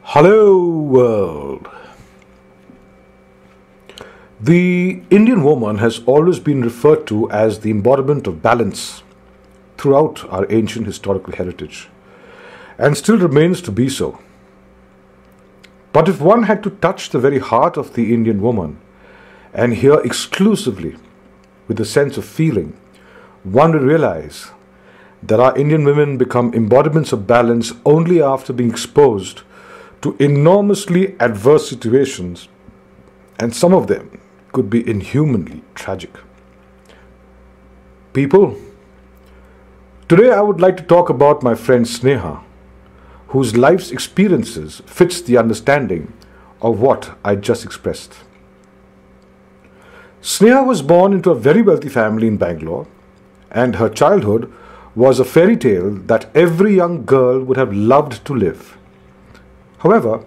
Hello world. The Indian woman has always been referred to as the embodiment of balance throughout our ancient historical heritage and still remains to be so. But if one had to touch the very heart of the Indian woman and hear exclusively with a sense of feeling, one would realize that our Indian women become embodiments of balance only after being exposed to enormously adverse situations, and some of them could be inhumanly tragic. People, today I would like to talk about my friend Sneha, whose life's experiences fits the understanding of what I just expressed. Sneha was born into a very wealthy family in Bangalore, and her childhood was a fairy tale that every young girl would have loved to live. However,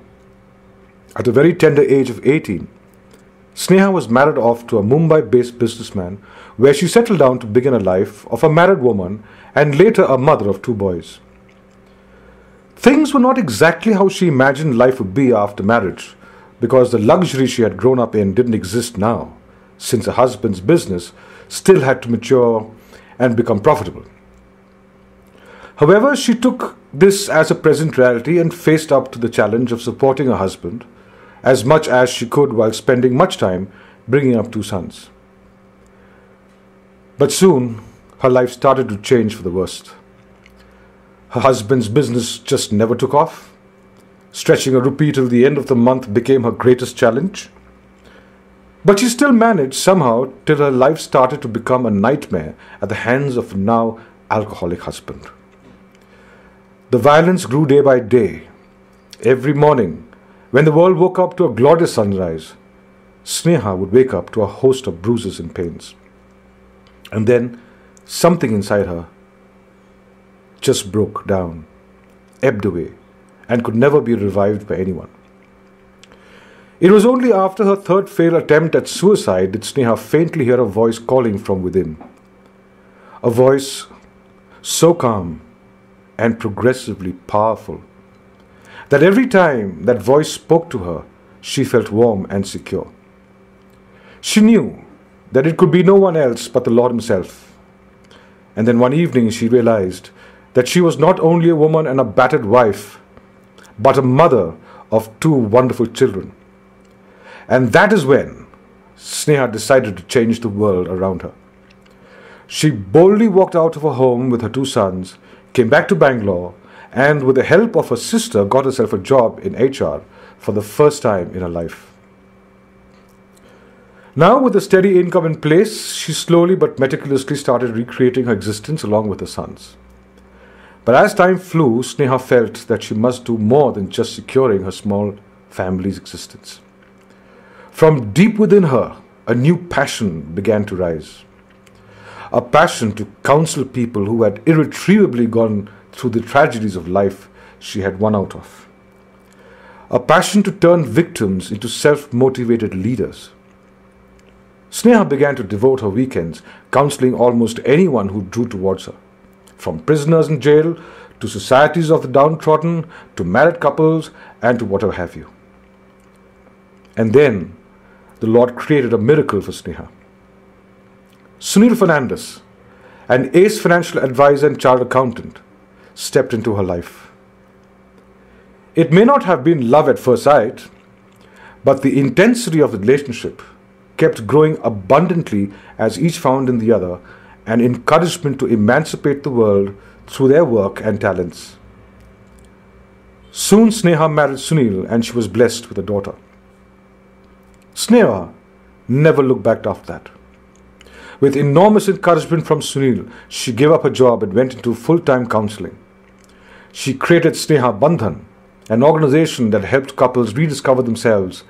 at a very tender age of 18, Sneha was married off to a Mumbai-based businessman where she settled down to begin a life of a married woman and later a mother of 2 boys. Things were not exactly how she imagined life would be after marriage because the luxury she had grown up in didn't exist now, since her husband's business still had to mature and become profitable. However, she took this as a present reality and faced up to the challenge of supporting her husband as much as she could while spending much time bringing up 2 sons. But soon, her life started to change for the worst. Her husband's business just never took off. Stretching a rupee till the end of the month became her greatest challenge. But she still managed somehow till her life started to become a nightmare at the hands of a now alcoholic husband. The violence grew day by day. Every morning, when the world woke up to a glorious sunrise, Sneha would wake up to a host of bruises and pains. And then something inside her just broke down, ebbed away, and could never be revived by anyone. It was only after her 3rd failed attempt at suicide did Sneha faintly hear a voice calling from within. A voice so calm and progressively powerful that every time that voice spoke to her, she felt warm and secure. She knew that it could be no one else but the Lord Himself. And then one evening she realized that she was not only a woman and a battered wife, but a mother of 2 wonderful children. And that is when Sneha decided to change the world around her. She boldly walked out of her home with her 2 sons, came back to Bangalore, and with the help of her sister got herself a job in HR for the first time in her life. Now, with a steady income in place, she slowly but meticulously started recreating her existence along with her sons. But as time flew, Sneha felt that she must do more than just securing her small family's existence. From deep within her, a new passion began to rise. A passion to counsel people who had irretrievably gone through the tragedies of life she had won out of. A passion to turn victims into self-motivated leaders. Sneha began to devote her weekends counseling almost anyone who drew towards her, from prisoners in jail to societies of the downtrodden to married couples and to whatever have you. And then the Lord created a miracle for Sneha. Sneha Fernandes, an ace financial advisor and chartered accountant, stepped into her life. It may not have been love at first sight, but the intensity of the relationship kept growing abundantly as each found in the other an encouragement to emancipate the world through their work and talents. Soon Sneha married Sunil and she was blessed with a daughter. Sneha never looked back after that. With enormous encouragement from Sunil, she gave up her job and went into full-time counseling. She created Sneha Bandhan, an organization that helped couples rediscover themselves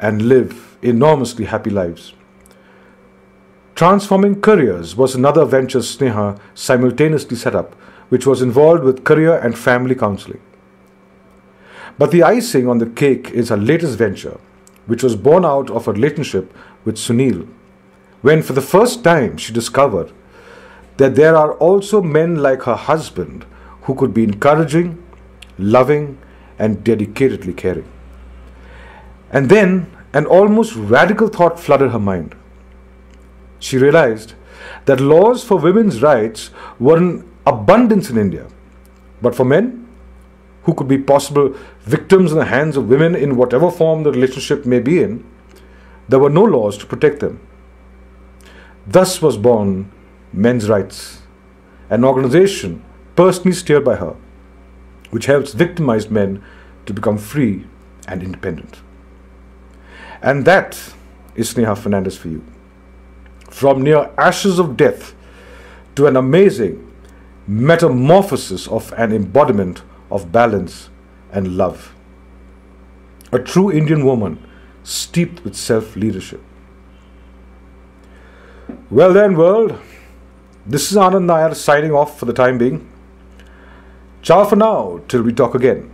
and live enormously happy lives. Transforming Careers was another venture Sneha simultaneously set up, which was involved with career and family counseling. But the icing on the cake is her latest venture, which was born out of a relationship with Sunil, when for the first time she discovered that there are also men like her husband who could be encouraging, loving, and dedicatedly caring. And then an almost radical thought flooded her mind. She realized that laws for women's rights were in abundance in India, but for men, who could be possible victims in the hands of women in whatever form the relationship may be in, there were no laws to protect them. Thus was born Men's Rights, an organization personally steered by her, which helps victimized men to become free and independent. And that is Sneha Fernandes for you. From near ashes of death to an amazing metamorphosis of an embodiment of balance and love. A true Indian woman steeped with self-leadership. Well then, world, this is Anand Nair signing off for the time being. Ciao for now, till we talk again.